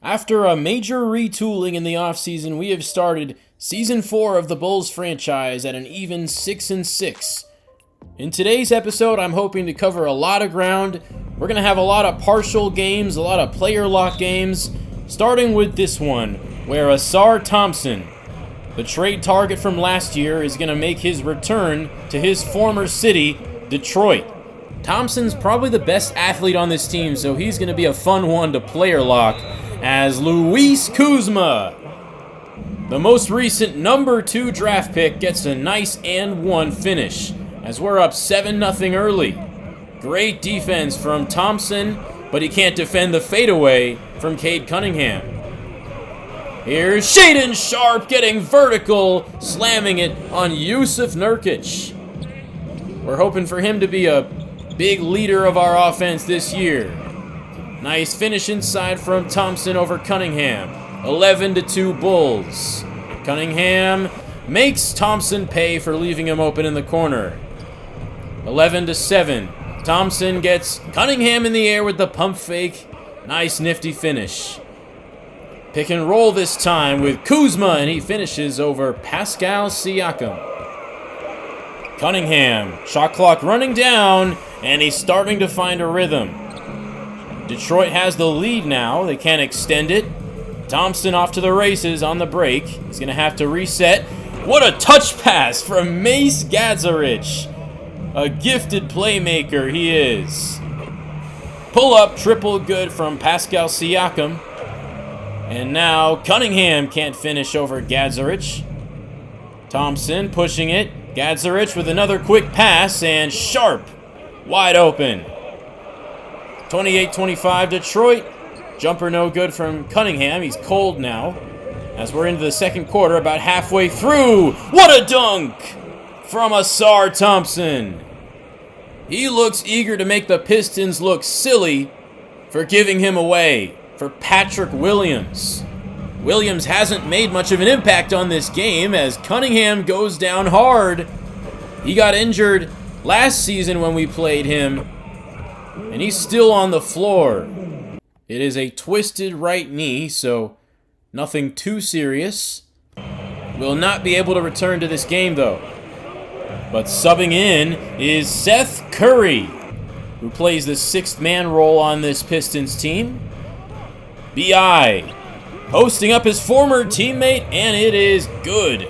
After a major retooling in the offseason, we have started Season 4 of the Bulls franchise at an even 6-6. In today's episode, I'm hoping to cover a lot of ground. We're going to have a lot of partial games, a lot of player lock games, starting with this one, where Ausar Thompson, the trade target from last year, is going to make his return to his former city, Detroit. Thompson's probably the best athlete on this team, so he's going to be a fun one to player lock, as Luis Kuzma, the most recent number 2 draft pick, gets a nice and 1 finish, as we're up 7-0 early. Great defense from Thompson, but he can't defend the fadeaway from Cade Cunningham. Here's Shaedon Sharpe getting vertical, slamming it on Jusuf Nurkic. We're hoping for him to be a big leader of our offense this year. Nice finish inside from Thompson over Cunningham. 11-2 Bulls. Cunningham makes Thompson pay for leaving him open in the corner. 11-7. Thompson gets Cunningham in the air with the pump fake. Nice nifty finish. Pick and roll this time with Kuzma, and he finishes over Pascal Siakam. Cunningham, shot clock running down, and he's starting to find a rhythm. Detroit has the lead now. They can't extend it. Thompson off to the races on the break. He's going to have to reset. What a touch pass from Mace Gadzarich. A gifted playmaker he is. Pull up, triple good from Pascal Siakam. And now Cunningham can't finish over Gadzarich. Thompson pushing it. Gadzarich with another quick pass, and Sharpe wide open. 28-25 Detroit. Jumper no good from Cunningham. He's cold now. As we're into the second quarter, about halfway through. What a dunk from Ausar Thompson. He looks eager to make the Pistons look silly for giving him away for Patrick Williams. Williams hasn't made much of an impact on this game as Cunningham goes down hard. He got injured last season when we played him, and he's still on the floor. It is a twisted right knee, so nothing too serious. Will not be able to return to this game, though. But subbing in is Seth Curry, who plays the 6th man role on this Pistons team. B.I. posting up his former teammate, and it is good.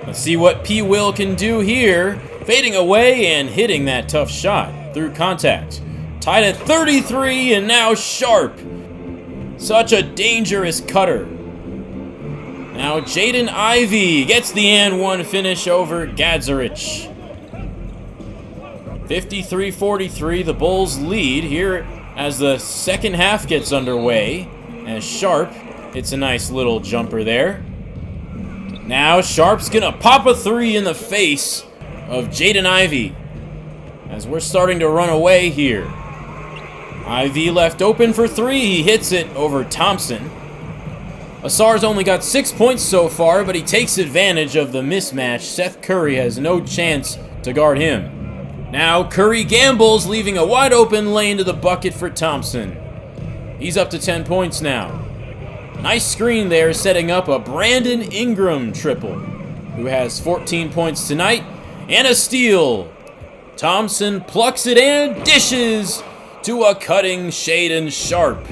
Let's see what P. Will can do here. Fading away and hitting that tough shot through contact. Tied at 33, and now Sharpe. Such a dangerous cutter. Now Jaden Ivey gets the and 1 finish over Gadzarich. 53-43, the Bulls lead here as the second half gets underway. As Sharpe hits a nice little jumper there. Now Sharpe's gonna pop a 3 in the face of Jaden Ivey as we're starting to run away here. Ivey left open for 3. He hits it over Thompson. Ausar's only got 6 points so far, but he takes advantage of the mismatch. Seth Curry has no chance to guard him. Now Curry gambles, leaving a wide open lane to the bucket for Thompson. He's up to 10 points now. Nice screen there, setting up a Brandon Ingram triple, who has 14 points tonight, and a steal. Thompson plucks it and dishes to a cutting Shaedon Sharpe.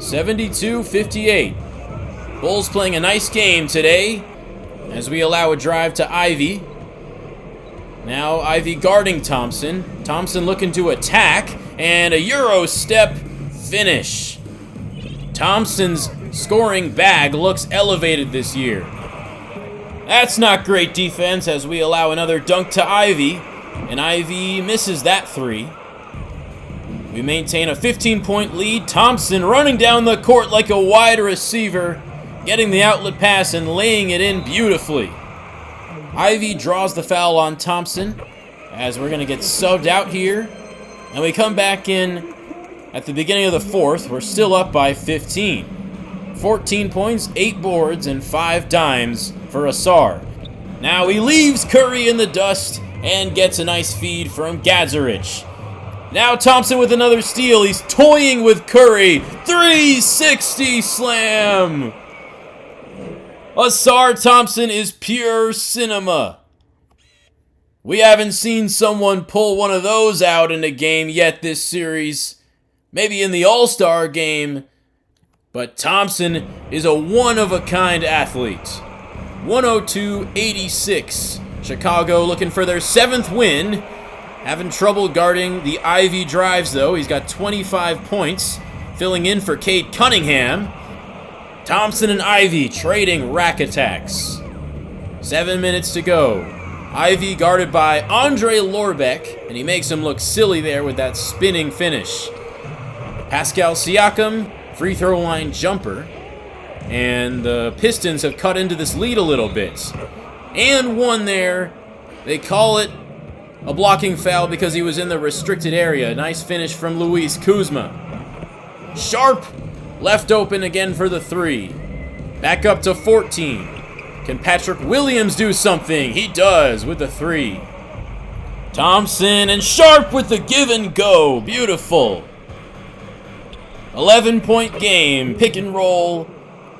72-58. Bulls playing a nice game today as we allow a drive to Ivey. Now Ivey guarding Thompson. Thompson looking to attack, and a Euro step finish. Thompson's scoring bag looks elevated this year. That's not great defense as we allow another dunk to Ivey, and Ivey misses that 3. We maintain a 15-point lead. Thompson running down the court like a wide receiver, getting the outlet pass and laying it in beautifully. Ivey draws the foul on Thompson as we're going to get subbed out here. And we come back in at the beginning of the fourth. We're still up by 15. 14 points, 8 boards, and 5 dimes for Ausar. Now he leaves Curry in the dust and gets a nice feed from Gadzarich. Now Thompson with another steal. He's toying with Curry. 360 slam. Ausar Thompson is pure cinema. We haven't seen someone pull one of those out in a game yet this series. Maybe in the All-Star game. But Thompson is a one-of-a-kind athlete. 102-86. Chicago looking for their 7th win. Having trouble guarding the Ivy drives, though. He's got 25 points. Filling in for Cade Cunningham. Thompson and Ivy trading rack attacks. 7 minutes to go. Ivy guarded by Andre Lorbeck, and he makes him look silly there with that spinning finish. Pascal Siakam, free throw line jumper. And the Pistons have cut into this lead a little bit. And one there. They call it a blocking foul because he was in the restricted area. Nice finish from Luis Kuzma. Sharp left open again for the 3. Back up to 14. Can Patrick Williams do something? He does with the 3. Thompson and Sharp with the give and go. Beautiful. 11-point game. Pick and roll.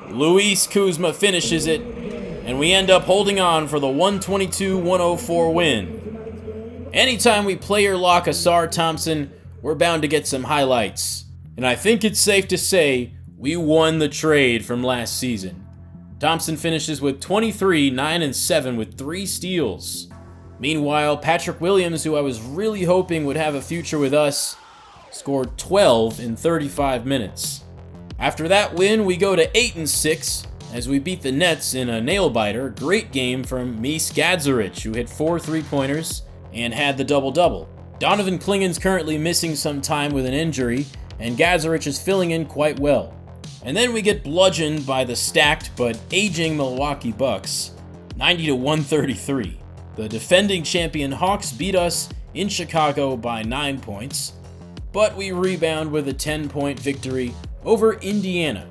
Luis Kuzma finishes it. And we end up holding on for the 122-104 win. Anytime we player lock Ausar Thompson, we're bound to get some highlights. And I think it's safe to say we won the trade from last season. Thompson finishes with 23, 9, and 7 with 3 steals. Meanwhile, Patrick Williams, who I was really hoping would have a future with us, scored 12 in 35 minutes. After that win, we go to 8-6 as we beat the Nets in a nail-biter. Great game from Mies Gadzarich, who hit 4 3-pointers and had the double-double. Donovan Klingen's currently missing some time with an injury, and Gadzarich is filling in quite well. And then we get bludgeoned by the stacked but aging Milwaukee Bucks, 90-133. The defending champion Hawks beat us in Chicago by 9 points, but we rebound with a 10-point victory over Indiana.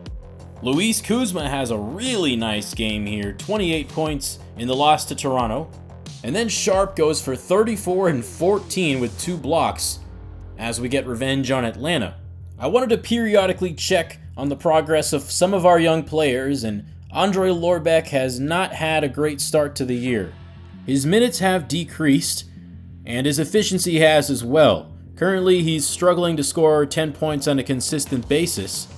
Luis Kuzma has a really nice game here, 28 points in the loss to Toronto. And then Sharp goes for 34 and 14 with 2 blocks as we get revenge on Atlanta. I wanted to periodically check on the progress of some of our young players, and Andre Lorbeck has not had a great start to the year. His minutes have decreased, and his efficiency has as well. Currently, he's struggling to score 10 points on a consistent basis.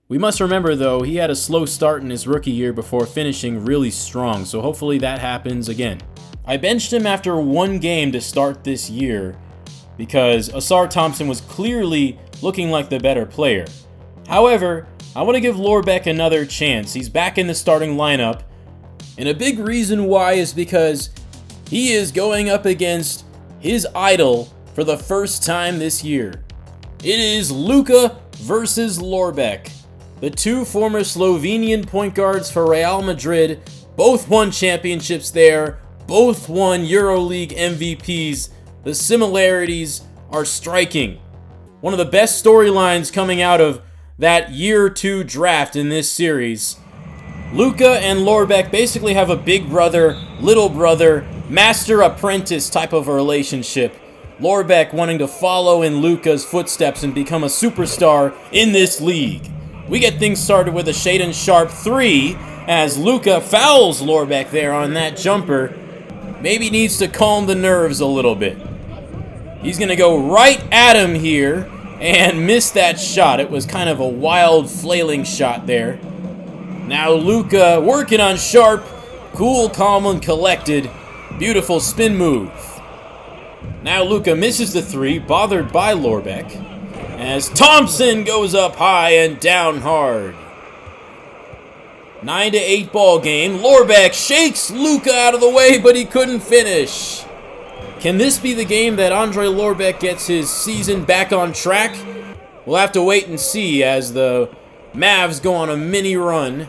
We must remember, though, he had a slow start in his rookie year before finishing really strong, so hopefully that happens again. I benched him after 1 game to start this year because Ausar Thompson was clearly looking like the better player. However, I want to give Lorbeck another chance. He's back in the starting lineup, and a big reason why is because he is going up against his idol for the first time this year. It is Luka versus Lorbeck. The 2 former Slovenian point guards for Real Madrid both won championships there. Both won EuroLeague MVPs. The similarities are striking. One of the best storylines coming out of that year 2 draft in this series. Luka and Lorbeck basically have a big brother, little brother, master apprentice type of a relationship. Lorbeck wanting to follow in Luka's footsteps and become a superstar in this league. We get things started with a Shaedon Sharp 3 as Luka fouls Lorbeck there on that jumper. Maybe needs to calm the nerves a little bit. He's going to go right at him here and miss that shot. It was kind of a wild, flailing shot there. Now Luka working on Sharp. Cool, calm, and collected. Beautiful spin move. Now Luka misses the 3, bothered by Lorbeck, as Thompson goes up high and down hard. 9-8 ball game. Lorbeck shakes Luka out of the way, but he couldn't finish. Can this be the game that Andre Lorbeck gets his season back on track? We'll have to wait and see as the Mavs go on a mini run.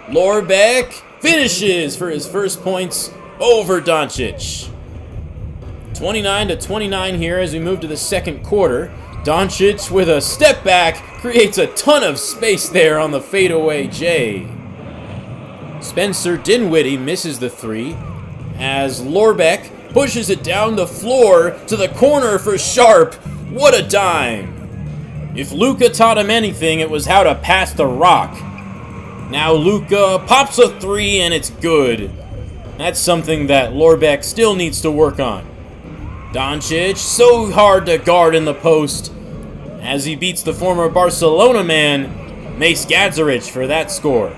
Lorbeck finishes for his first points over Doncic. 29-29 here as we move to the second quarter. Doncic with a step back creates a ton of space there on the fadeaway J. Spencer Dinwiddie misses the 3 as Lorbeck pushes it down the floor to the corner for Sharp. What a dime! If Luka taught him anything, it was how to pass the rock. Now Luka pops a three and it's good. That's something that Lorbeck still needs to work on. Doncic, so hard to guard in the post, as he beats the former Barcelona man, Mace Gadzarich, for that score.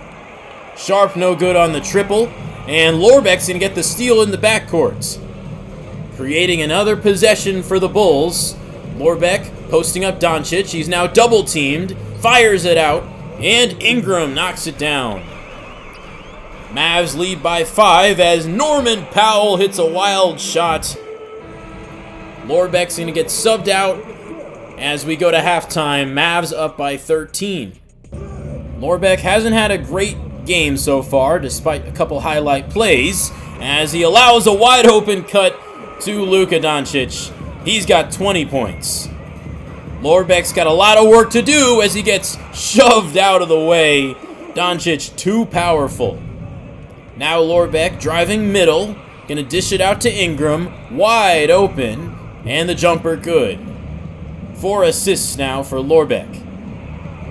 Sharp no good on the triple, and Lorbeck's going to get the steal in the backcourt. Creating another possession for the Bulls. Lorbeck posting up Doncic. He's now double-teamed, fires it out, and Ingram knocks it down. Mavs lead by 5 as Norman Powell hits a wild shot. Lorbeck's going to get subbed out as we go to halftime. Mavs up by 13. Lorbeck hasn't had a great game so far, despite a couple highlight plays, as he allows a wide open cut to Luka Doncic. He's got 20 points. Lorbeck's got a lot of work to do as he gets shoved out of the way. Doncic too powerful. Now Lorbeck driving middle, gonna dish it out to Ingram, wide open, and the jumper good. 4 assists now for Lorbeck.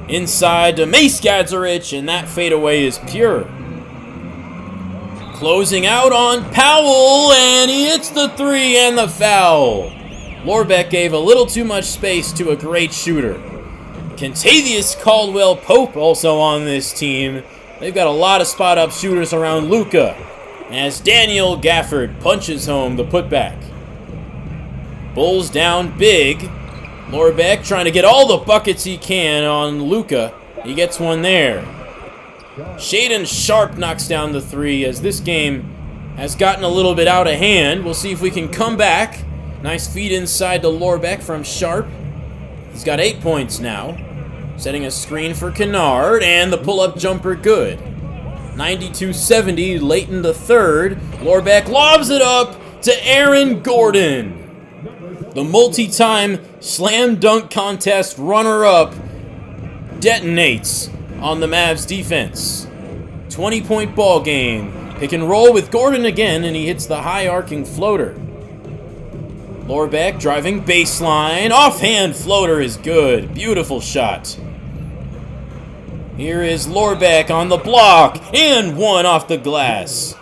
Inside to Mace Gadzarich, and that fadeaway is pure. Closing out on Powell, and he hits the three and the foul. Lorbeck gave a little too much space to a great shooter. Kentavious Caldwell-Pope also on this team. They've got a lot of spot-up shooters around Luka, as Daniel Gafford punches home the putback. Bulls down big. Lorbeck trying to get all the buckets he can on Luka. He gets one there. Shaedon Sharpe knocks down the three as this game has gotten a little bit out of hand. We'll see if we can come back. Nice feed inside to Lorbeck from Sharpe. He's got 8 points now. Setting a screen for Kennard, and the pull-up jumper good. 92-70 late in the third. Lorbeck lobs it up to Aaron Gordon. The multi-time slam dunk contest runner-up detonates on the Mavs defense. 20-point ball game. Pick and roll with Gordon again, and he hits the high arcing floater. Lorbeck driving baseline. Offhand floater is good. Beautiful shot. Here is Lorbeck on the block, and one off the glass.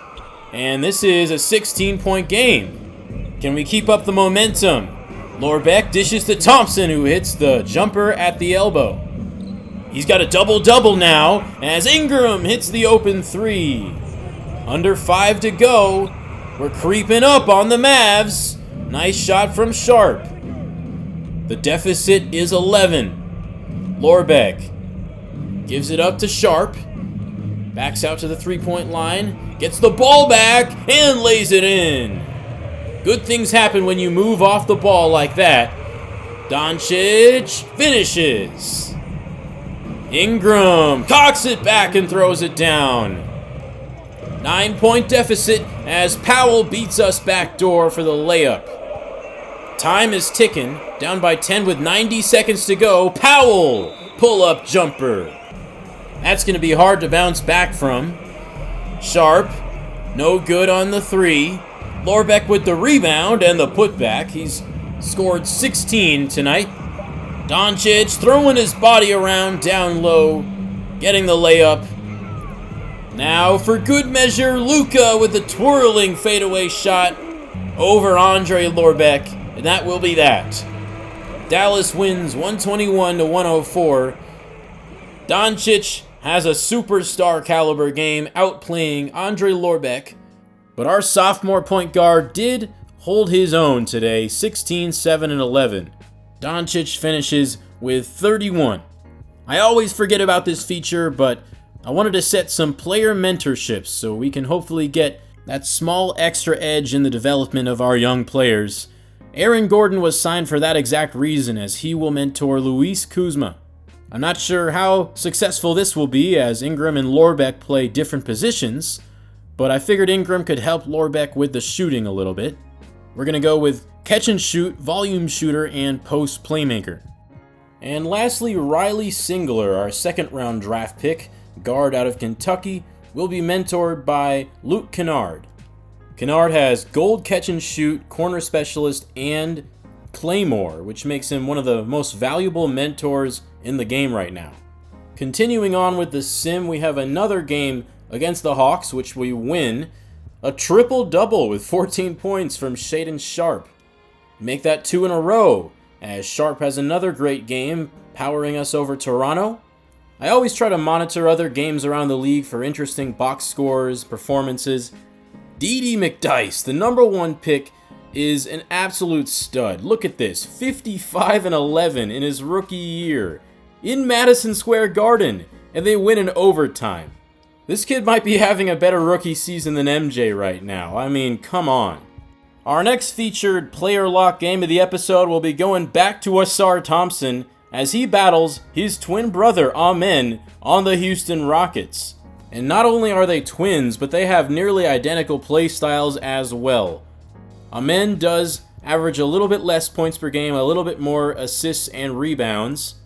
And this is a 16-point game. Can we keep up the momentum? Lorbeck dishes to Thompson, who hits the jumper at the elbow. He's got a double-double now, as Ingram hits the open three. Under 5 to go. We're creeping up on the Mavs. Nice shot from Sharpe. The deficit is 11. Lorbeck gives it up to Sharpe. Backs out to the three-point line. Gets the ball back and lays it in. Good things happen when you move off the ball like that. Doncic finishes. Ingram cocks it back and throws it down. 9-point deficit as Powell beats us backdoor for the layup. Time is ticking. Down by 10 with 90 seconds to go. Powell, pull-up jumper. That's going to be hard to bounce back from. Sharpe, no good on the three. Lorbeck with the rebound and the putback. He's scored 16 tonight. Doncic throwing his body around down low, getting the layup. Now for good measure, Luka with the twirling fadeaway shot over Andre Lorbeck, and that will be that. Dallas wins 121-104. Doncic has a superstar caliber game outplaying Andre Lorbeck, but our sophomore point guard did hold his own today, 16, 7, and 11. Doncic finishes with 31. I always forget about this feature, but I wanted to set some player mentorships so we can hopefully get that small extra edge in the development of our young players. Aaron Gordon was signed for that exact reason, as he will mentor Luis Kuzma. I'm not sure how successful this will be, as Ingram and Lorbeck play different positions, but I figured Ingram could help Lorbeck with the shooting a little bit. We're going to go with catch and shoot, volume shooter, and post playmaker. And lastly, Riley Singler, our second-round draft pick, guard out of Kentucky, will be mentored by Luke Kennard. Kennard has gold catch and shoot, corner specialist, and Claymore, which makes him one of the most valuable mentors in the game right now. Continuing on with the sim, we have another game against the Hawks, which we win. A triple-double with 14 points from Shaedon Sharpe. Make that 2 in a row, as Sharpe has another great game, powering us over Toronto. I always try to monitor other games around the league for interesting box scores, performances. D.D. McDice, the number 1 pick, is an absolute stud. Look at this, 55-11 in his rookie year in Madison Square Garden, and they win in overtime. This kid might be having a better rookie season than MJ right now. I mean, come on. Our next featured player lock game of the episode will be going back to Ausar Thompson as he battles his twin brother Amen on the Houston Rockets. And not only are they twins, but they have nearly identical play styles as well. Amen does average a little bit less points per game, a little bit more assists and rebounds,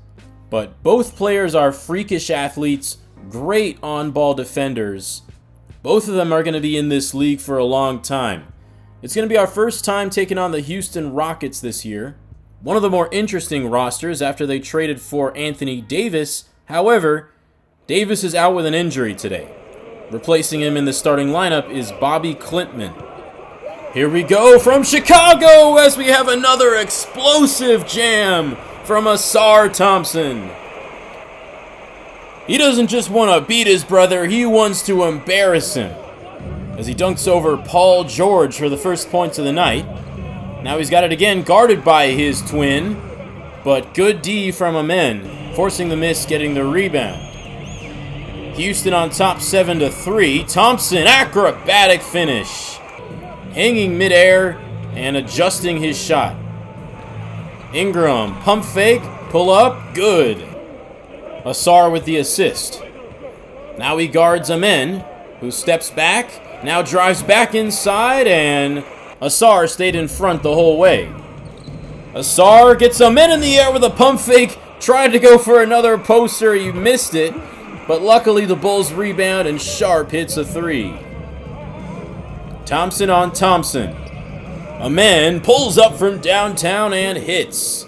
but both players are freakish athletes, great on-ball defenders. Both of them are going to be in this league for a long time. It's going to be our first time taking on the Houston Rockets this year. One of the more interesting rosters after they traded for Anthony Davis. However, Davis is out with an injury today. Replacing him in the starting lineup is Bobby Klintman. Here we go from Chicago as we have another explosive jam from Ausar Thompson. He doesn't just want to beat his brother, he wants to embarrass him. As he dunks over Paul George for the first points of the night. Now he's got it again, guarded by his twin. But good D from Amen, forcing the miss, getting the rebound. Houston on top 7-3. Thompson, acrobatic finish. Hanging midair and adjusting his shot. Ingram, pump fake, pull up, good. Ausar with the assist. Now he guards Amen, who steps back, now drives back inside, and Ausar stayed in front the whole way. Ausar gets Amen in the air with a pump fake, tried to go for another poster, he missed it, but luckily the Bulls rebound and Sharpe hits a 3. Thompson on Thompson. Amen pulls up from downtown and hits.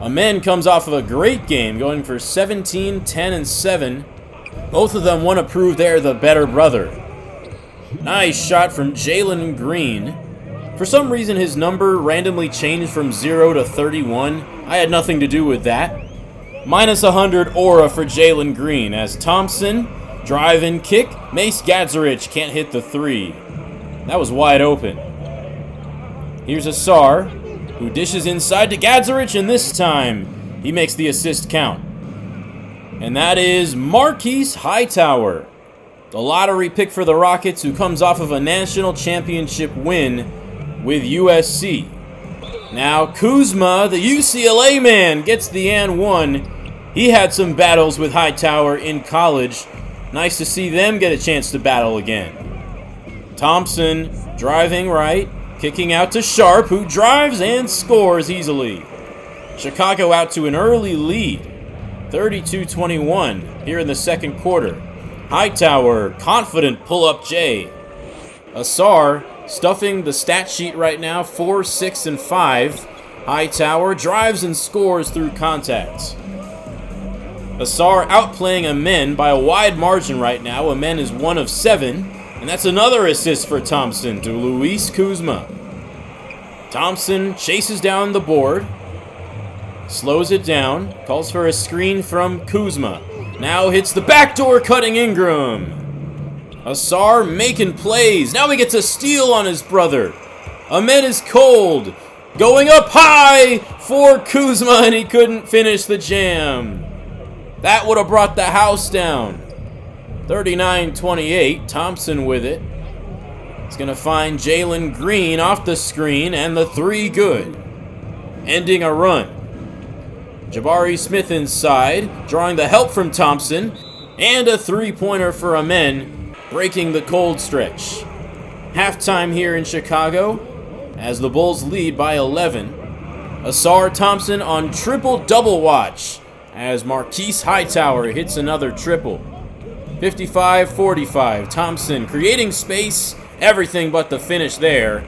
Amen comes off of a great game, going for 17, 10, and 7. Both of them want to prove they're the better brother. Nice shot from Jalen Green. For some reason, his number randomly changed from 0 to 31. I had nothing to do with that. Minus 100 aura for Jalen Green as Thompson, drive and kick. Mace Gadzarich can't hit the 3. That was wide open. Here's Ausar, who dishes inside to Gadzarich, and this time he makes the assist count. And that is Marquise Hightower, the lottery pick for the Rockets, who comes off of a national championship win with USC. Now Kuzma, the UCLA man, gets the and one. He had some battles with Hightower in college. Nice to see them get a chance to battle again. Thompson driving right, kicking out to Sharpe, who drives and scores easily. Chicago out to an early lead, 32-21 here in the second quarter. Hightower, confident pull-up J. Ausar stuffing the stat sheet right now, 4, 6, and 5. Hightower drives and scores through contact. Ausar outplaying Amen by a wide margin right now. Amen is 1 of 7. And that's another assist for Thompson to Luis Kuzma. Thompson chases down the board. Slows it down. Calls for a screen from Kuzma. Now hits the backdoor, cutting Ingram. Ausar making plays. Now he gets a steal on his brother. Amen is cold. Going up high for Kuzma, and he couldn't finish the jam. That would have brought the house down. 39-28, Thompson with it. He's going to find Jalen Green off the screen, and the 3 good. Ending a run. Jabari Smith inside, drawing the help from Thompson, and a 3-pointer for Amen, breaking the cold stretch. Halftime here in Chicago, as the Bulls lead by 11. Ausar Thompson on triple-double watch, as Marquise Hightower hits another triple. 55-45, Thompson creating space, everything but the finish there.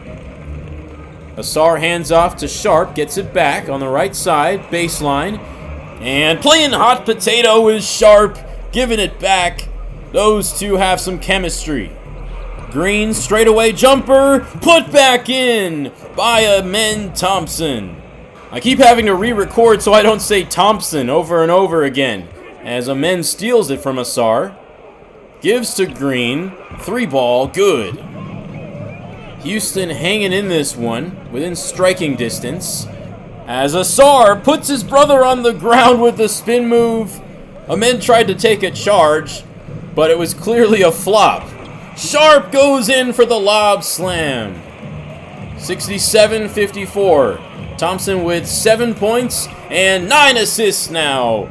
Asar hands off to Sharp, gets it back on the right side, baseline. And playing hot potato is Sharp, giving it back. Those two have some chemistry. Green straightaway jumper, put back in by Amen Thompson. I keep having to re-record so I don't say Thompson over and over again, as Amen steals it from Asar. Gives to Green, 3-ball, good. Houston hanging in this one, within striking distance. As Asar puts his brother on the ground with the spin move. Amen tried to take a charge, but it was clearly a flop. Sharp goes in for the lob slam. 67-54. Thompson with 7 points and 9 assists now.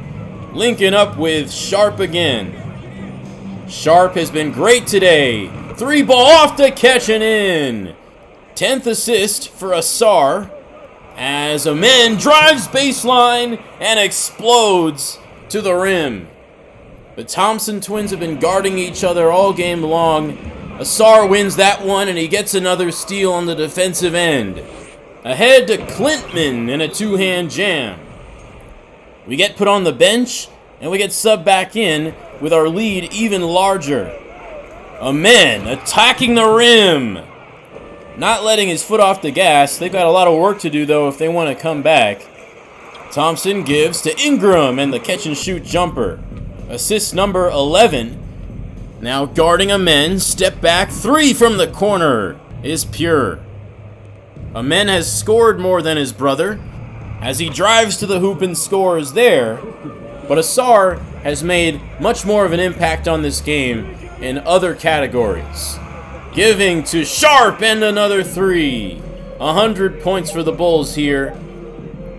Linking up with Sharp again. Sharp has been great today. 3-ball off to catch and in. 10th assist for Asar. As Amen drives baseline and explodes to the rim. The Thompson twins have been guarding each other all game long. Asar wins that one, and he gets another steal on the defensive end. Ahead to Clintman in a two-hand jam. We get put on the bench, and we get subbed back in with our lead even larger. Amen attacking the rim. Not letting his foot off the gas. They've got a lot of work to do, though, if they want to come back. Thompson gives to Ingram and the catch-and-shoot jumper. Assist number 11. Now guarding Amen. Step back 3 from the corner is pure. Amen has scored more than his brother as he drives to the hoop and scores there. But Asar has made much more of an impact on this game in other categories. Giving to Sharp and another 3. 100 points for the Bulls here.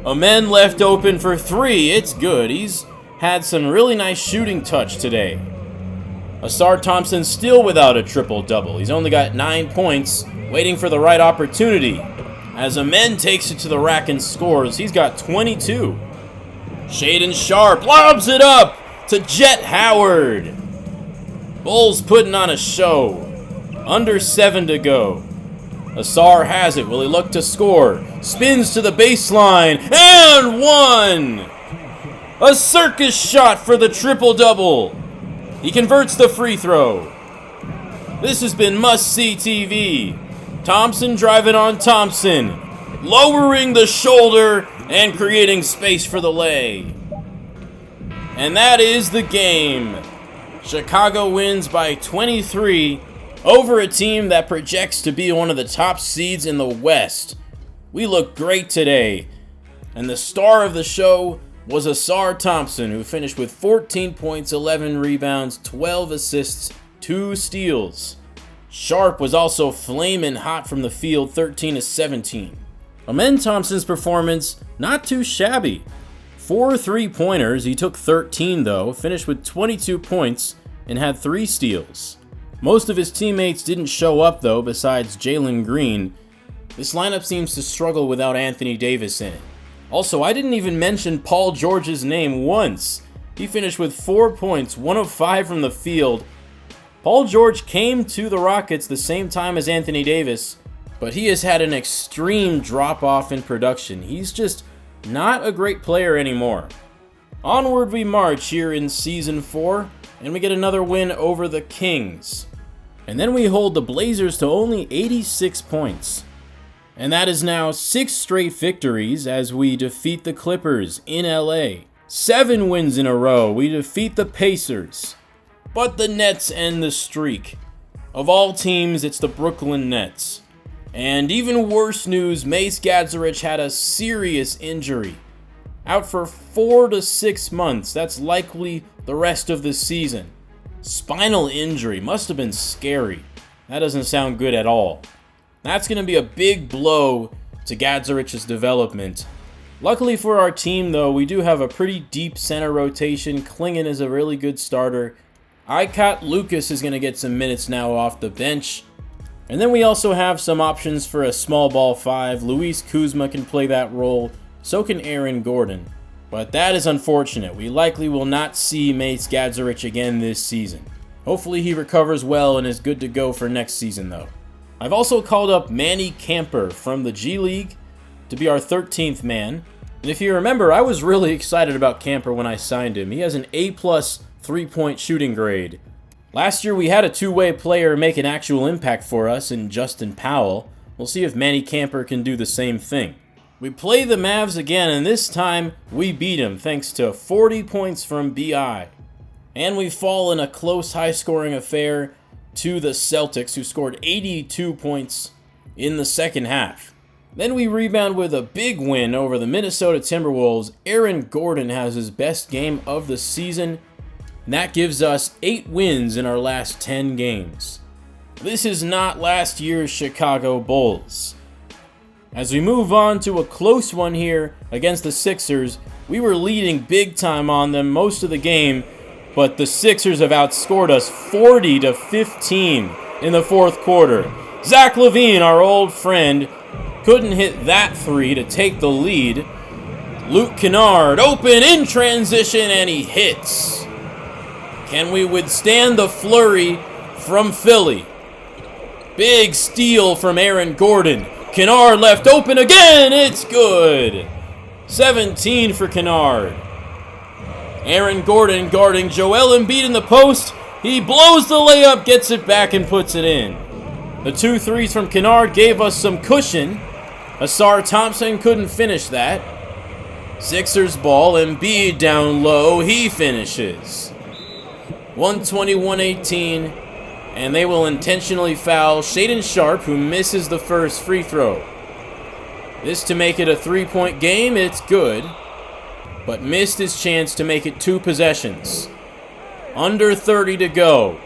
Amen left open for 3. It's good. He's had some really nice shooting touch today. Asar Thompson still without a triple-double. He's only got 9 points, waiting for the right opportunity. As Amen takes it to the rack and scores, he's got 22. Shaedon Sharp lobs it up to Jet Howard. Bulls putting on a show. Under 7 to go. Asar has it. Will he look to score? Spins to the baseline and 1! A circus shot for the triple-double. He converts the free throw. This has been must-see TV. Thompson driving on Thompson. Lowering the shoulder and creating space for the lay. And that is the game. Chicago wins by 23 over a team that projects to be one of the top seeds in the West. We look great today. And the star of the show was Asar Thompson, who finished with 14 points, 11 rebounds, 12 assists, 2 steals. Sharp was also flaming hot from the field, 13 of 17. Amen Thompson's performance, not too shabby. 4 3-pointers, he took 13 though, finished with 22 points, and had 3 steals. Most of his teammates didn't show up though, besides Jalen Green. This lineup seems to struggle without Anthony Davis in it. Also, I didn't even mention Paul George's name once. He finished with 4 points, 1 of 5 from the field. Paul George came to the Rockets the same time as Anthony Davis, but he has had an extreme drop-off in production. He's just not a great player anymore. Onward we march here in Season 4, and we get another win over the Kings. And then we hold the Blazers to only 86 points. And that is now 6 straight victories as we defeat the Clippers in LA. 7 wins in a row. We defeat the Pacers. But the Nets end the streak. Of all teams, it's the Brooklyn Nets. And even worse news, Mace Gadzarich had a serious injury. Out for 4 to 6 months. That's likely the rest of the season. Spinal injury must have been scary. That doesn't sound good at all. That's going to be a big blow to Gadzarich's development. Luckily for our team, though, we do have a pretty deep center rotation. Klingon is a really good starter. Lucas is going to get some minutes now off the bench. And then we also have some options for a small ball 5. Luis Kuzma can play that role. So can Aaron Gordon. But that is unfortunate. We likely will not see Mace Gadzarich again this season. Hopefully he recovers well and is good to go for next season, though. I've also called up Manny Camper from the G League to be our 13th man. And if you remember, I was really excited about Camper when I signed him. He has an A+ 3-point shooting grade. Last year we had a two-way player make an actual impact for us in Justin Powell. We'll see if Manny Camper can do the same thing. We play the Mavs again, and this time we beat him thanks to 40 points from BI. And we fall in a close, high-scoring affair to the Celtics, who scored 82 points in the second half. Then we rebound with a big win over the Minnesota Timberwolves. Aaron Gordon has his best game of the season, and that gives us 8 wins in our last 10 games. This is not last year's Chicago Bulls. As we move on to a close one here against the Sixers, we were leading big time on them most of the game, but the Sixers have outscored us 40-15 in the fourth quarter. Zach LaVine, our old friend, couldn't hit that three to take the lead. Luke Kennard open in transition, and he hits. Can we withstand the flurry from Philly? Big steal from Aaron Gordon. Kennard left open again. It's good. 17 for Kennard. Aaron Gordon guarding Joel Embiid in the post. He blows the layup, gets it back, and puts it in. The 2 threes from Kennard gave us some cushion. Asar Thompson couldn't finish that. Sixers ball, Embiid down low. He finishes. 121-18. And they will intentionally foul Shaedon Sharpe, who misses the first free throw. This to make it a 3-point game. It's good, but missed his chance to make it 2 possessions. Under 30 to go.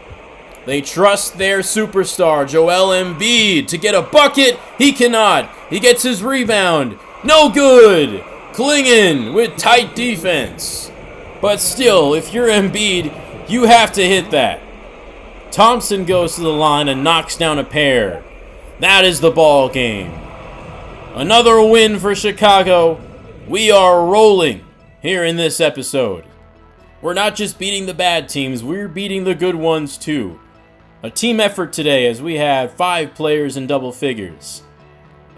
They trust their superstar, Joel Embiid, to get a bucket. He cannot. He gets his rebound. No good. Clingan with tight defense. But still, if you're Embiid, you have to hit that. Thompson goes to the line and knocks down a pair. That is the ball game. Another win for Chicago. We are rolling here in this episode. We're not just beating the bad teams, we're beating the good ones too. A team effort today as we have 5 players in double figures.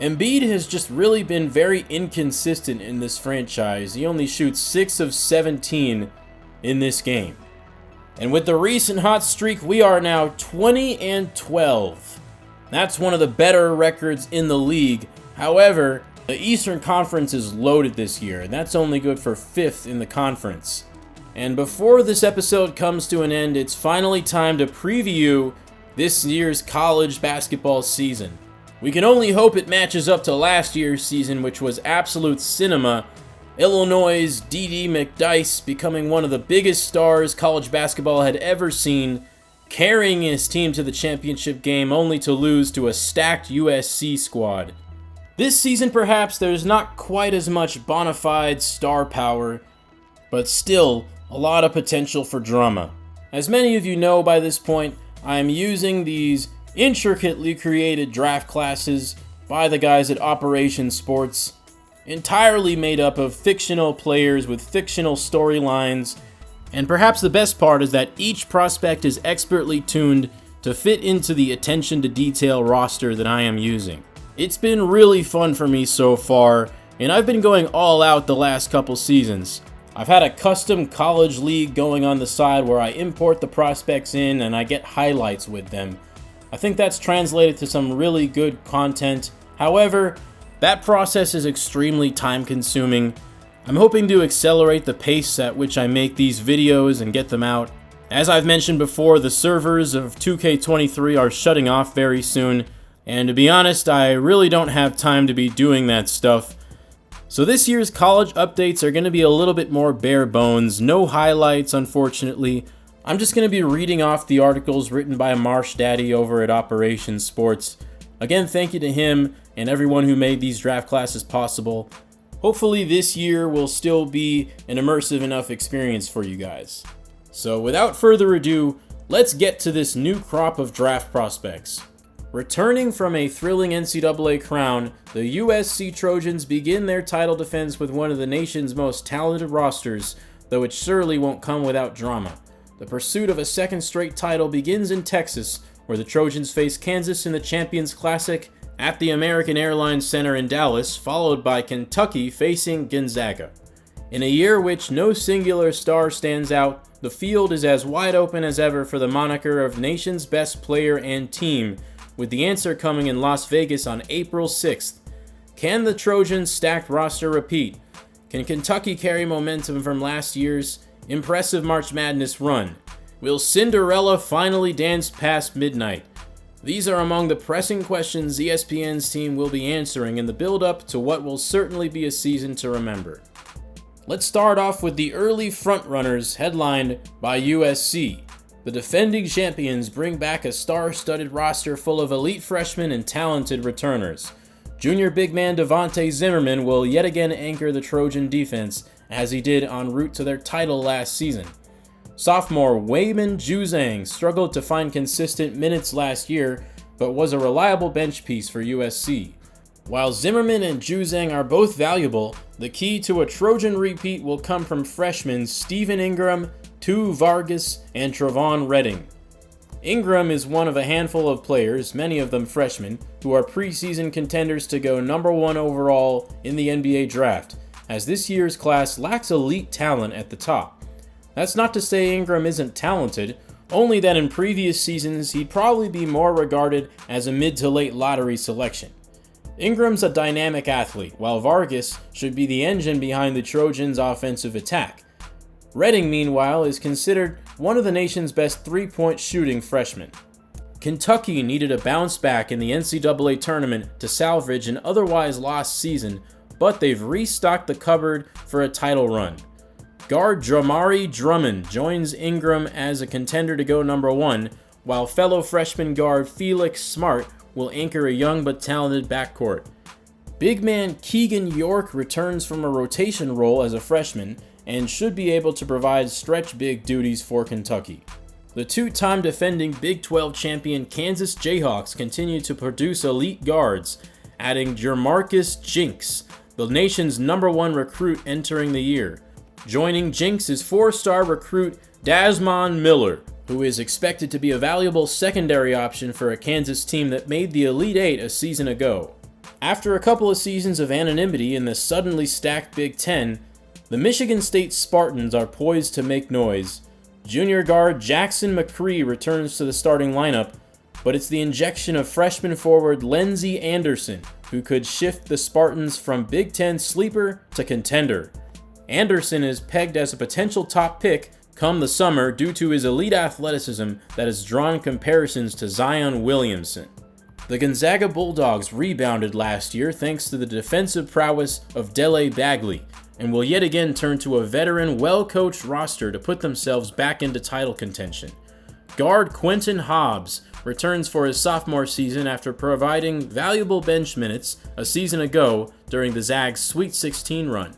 Embiid has just really been very inconsistent in this franchise. He only shoots 6 of 17 in this game. And with the recent hot streak, we are now 20-12. That's one of the better records in the league. However, the Eastern Conference is loaded this year, and that's only good for 5th in the conference. And before this episode comes to an end, it's finally time to preview this year's college basketball season. We can only hope it matches up to last year's season, which was absolute cinema. Illinois' D.D. McDyess becoming one of the biggest stars college basketball had ever seen, carrying his team to the championship game only to lose to a stacked USC squad. This season, perhaps, there's not quite as much bona fide star power, but still a lot of potential for drama. As many of you know by this point, I am using these intricately created draft classes by the guys at Operation Sports, entirely made up of fictional players with fictional storylines, and perhaps the best part is that each prospect is expertly tuned to fit into the attention to detail roster that I am using. It's been really fun for me so far, and I've been going all out the last couple seasons. I've had a custom college league going on the side where I import the prospects in and I get highlights with them. I think that's translated to some really good content. However, that process is extremely time consuming. I'm hoping to accelerate the pace at which I make these videos and get them out. As I've mentioned before, the servers of 2K23 are shutting off very soon, and to be honest, I really don't have time to be doing that stuff. So this year's college updates are going to be a little bit more bare bones, no highlights unfortunately. I'm just going to be reading off the articles written by Marsh Daddy over at Operation Sports. Again, thank you to him and everyone who made these draft classes possible. Hopefully this year will still be an immersive enough experience for you guys. So without further ado, let's get to this new crop of draft prospects. Returning from a thrilling NCAA crown, the USC Trojans begin their title defense with one of the nation's most talented rosters, though it surely won't come without drama. The pursuit of a second straight title begins in Texas, where the Trojans face Kansas in the Champions Classic at the American Airlines Center in Dallas, followed by Kentucky facing Gonzaga. In a year which no singular star stands out, the field is as wide open as ever for the moniker of nation's best player and team, with the answer coming in Las Vegas on April 6th. Can the Trojans' stacked roster repeat? Can Kentucky carry momentum from last year's impressive March Madness run? Will Cinderella finally dance past midnight? These are among the pressing questions ESPN's team will be answering in the build-up to what will certainly be a season to remember. Let's start off with the early frontrunners headlined by USC. The defending champions bring back a star-studded roster full of elite freshmen and talented returners. Junior big man Devontae Zimmerman will yet again anchor the Trojan defense as he did en route to their title last season. Sophomore Wayman Juzang struggled to find consistent minutes last year, but was a reliable bench piece for USC. While Zimmerman and Juzang are both valuable, the key to a Trojan repeat will come from freshmen Steven Ingram, Tu Vargas, and Trevon Redding. Ingram is one of a handful of players, many of them freshmen, who are preseason contenders to go number 1 overall in the NBA draft, as this year's class lacks elite talent at the top. That's not to say Ingram isn't talented, only that in previous seasons he'd probably be more regarded as a mid to late lottery selection. Ingram's a dynamic athlete, while Vargas should be the engine behind the Trojans' offensive attack. Redding, meanwhile, is considered one of the nation's best three-point shooting freshmen. Kentucky needed a bounce back in the NCAA tournament to salvage an otherwise lost season, but they've restocked the cupboard for a title run. Guard Jamari Drummond joins Ingram as a contender to go number 1, while fellow freshman guard Felix Smart will anchor a young but talented backcourt. Big man Keegan York returns from a rotation role as a freshman and should be able to provide stretch big duties for Kentucky. The two-time defending Big 12 champion Kansas Jayhawks continue to produce elite guards, adding Jermarcus Jinx, the nation's number 1 recruit entering the year. Joining Jinx is 4-star recruit Desmond Miller, who is expected to be a valuable secondary option for a Kansas team that made the Elite Eight a season ago. After a couple of seasons of anonymity in the suddenly stacked Big Ten, the Michigan State Spartans are poised to make noise. Junior guard Jackson McCree returns to the starting lineup, but it's the injection of freshman forward Lindsey Anderson who could shift the Spartans from Big Ten sleeper to contender. Anderson is pegged as a potential top pick come the summer due to his elite athleticism that has drawn comparisons to Zion Williamson. The Gonzaga Bulldogs rebounded last year thanks to the defensive prowess of Dele Bagley, and will yet again turn to a veteran, well-coached roster to put themselves back into title contention. Guard Quentin Hobbs returns for his sophomore season after providing valuable bench minutes a season ago during the Zags' Sweet 16 run.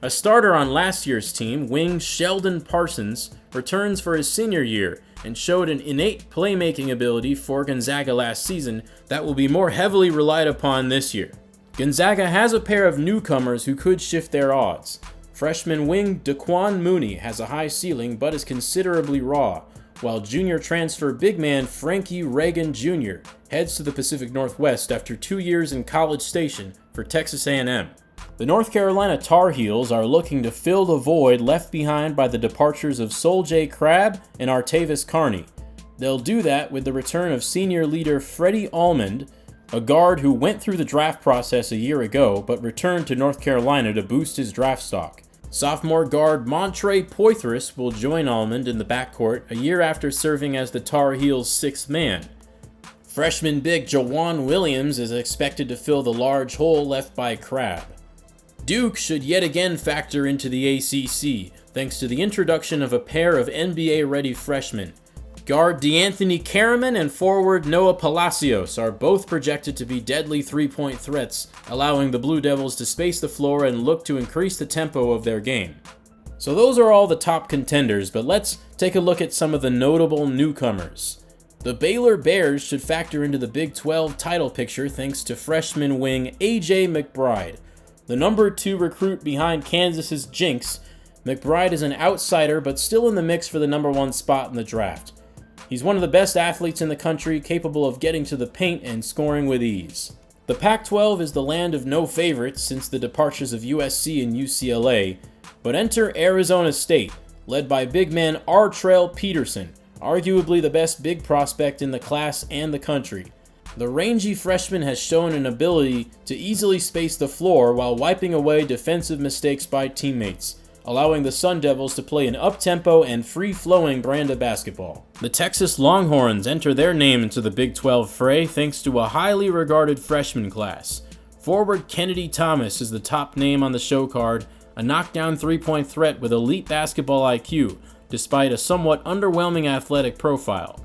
A starter on last year's team, wing Sheldon Parsons, returns for his senior year and showed an innate playmaking ability for Gonzaga last season that will be more heavily relied upon this year. Gonzaga has a pair of newcomers who could shift their odds. Freshman wing Daquan Mooney has a high ceiling but is considerably raw, while junior transfer big man Frankie Reagan Jr. heads to the Pacific Northwest after 2 years in College Station for Texas A&M. The North Carolina Tar Heels are looking to fill the void left behind by the departures of Sol J. Crabb and Artavis Carney. They'll do that with the return of senior leader Freddie Almond, a guard who went through the draft process a year ago but returned to North Carolina to boost his draft stock. Sophomore guard Montre Poitras will join Almond in the backcourt a year after serving as the Tar Heels' 6th man. Freshman big Jawan Williams is expected to fill the large hole left by Crabb. Duke should yet again factor into the ACC, thanks to the introduction of a pair of NBA-ready freshmen. Guard DeAnthony Karaman and forward Noah Palacios are both projected to be deadly three-point threats, allowing the Blue Devils to space the floor and look to increase the tempo of their game. So those are all the top contenders, but let's take a look at some of the notable newcomers. The Baylor Bears should factor into the Big 12 title picture thanks to freshman wing A.J. McBride. The number 2 recruit behind Kansas's Jinx, McBride is an outsider but still in the mix for the number 1 spot in the draft. He's one of the best athletes in the country, capable of getting to the paint and scoring with ease. The Pac-12 is the land of no favorites since the departures of USC and UCLA, but enter Arizona State, led by big man Artrell Peterson, arguably the best big prospect in the class and the country. The rangy freshman has shown an ability to easily space the floor while wiping away defensive mistakes by teammates, allowing the Sun Devils to play an up-tempo and free-flowing brand of basketball. The Texas Longhorns enter their name into the Big 12 fray thanks to a highly regarded freshman class. Forward Kennedy Thomas is the top name on the show card, a knockdown three-point threat with elite basketball IQ, despite a somewhat underwhelming athletic profile.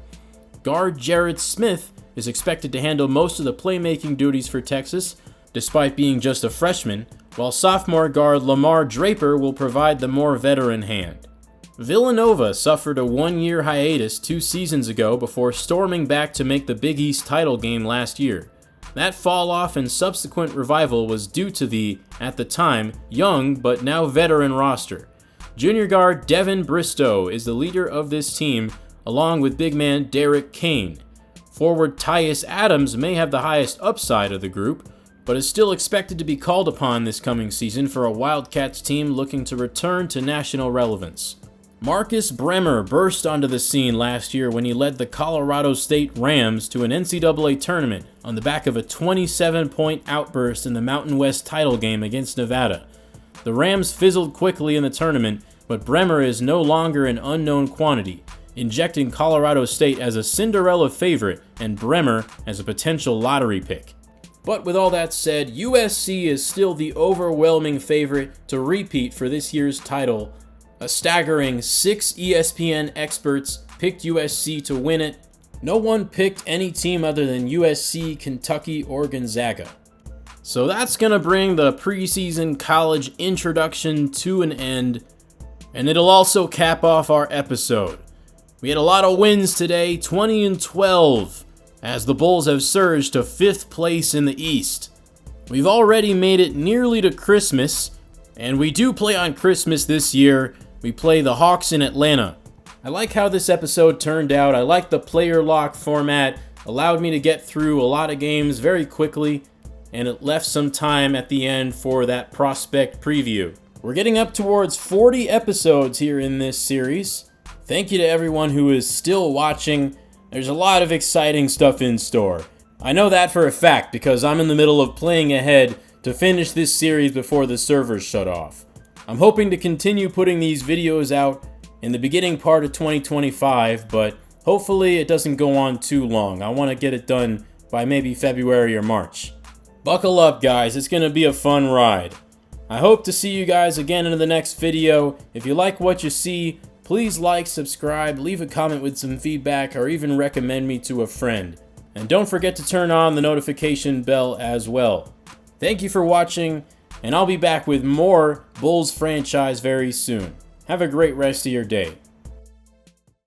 Guard Jared Smith is expected to handle most of the playmaking duties for Texas, despite being just a freshman, while sophomore guard Lamar Draper will provide the more veteran hand. Villanova suffered a one-year hiatus 2 seasons ago before storming back to make the Big East title game last year. That fall-off and subsequent revival was due to the, at the time, young but now veteran roster. Junior guard Devin Bristow is the leader of this team, along with big man Derek Kane. Forward Tyus Adams may have the highest upside of the group, but is still expected to be called upon this coming season for a Wildcats team looking to return to national relevance. Marcus Bremer burst onto the scene last year when he led the Colorado State Rams to an NCAA tournament on the back of a 27-point outburst in the Mountain West title game against Nevada. The Rams fizzled quickly in the tournament, but Bremer is no longer an unknown quantity, injecting Colorado State as a Cinderella favorite and Bremer as a potential lottery pick. But with all that said, USC is still the overwhelming favorite to repeat for this year's title. A staggering 6 ESPN experts picked USC to win it. No one picked any team other than USC, Kentucky, or Gonzaga. So that's going to bring the preseason college introduction to an end, and it'll also cap off our episode. We had a lot of wins today, 20-12, as the Bulls have surged to 5th place in the East. We've already made it nearly to Christmas, and we do play on Christmas this year. We play the Hawks in Atlanta. I like how this episode turned out. I like the player lock format. Allowed me to get through a lot of games very quickly, and it left some time at the end for that prospect preview. We're getting up towards 40 episodes here in this series. Thank you to everyone who is still watching. There's a lot of exciting stuff in store. I know that for a fact because I'm in the middle of playing ahead to finish this series before the servers shut off. I'm hoping to continue putting these videos out in the beginning part of 2025, but hopefully it doesn't go on too long. I want to get it done by maybe February or March. Buckle up, guys. It's going to be a fun ride. I hope to see you guys again in the next video. If you like what you see, please like, subscribe, leave a comment with some feedback, or even recommend me to a friend. And don't forget to turn on the notification bell as well. Thank you for watching, and I'll be back with more Bulls franchise very soon. Have a great rest of your day.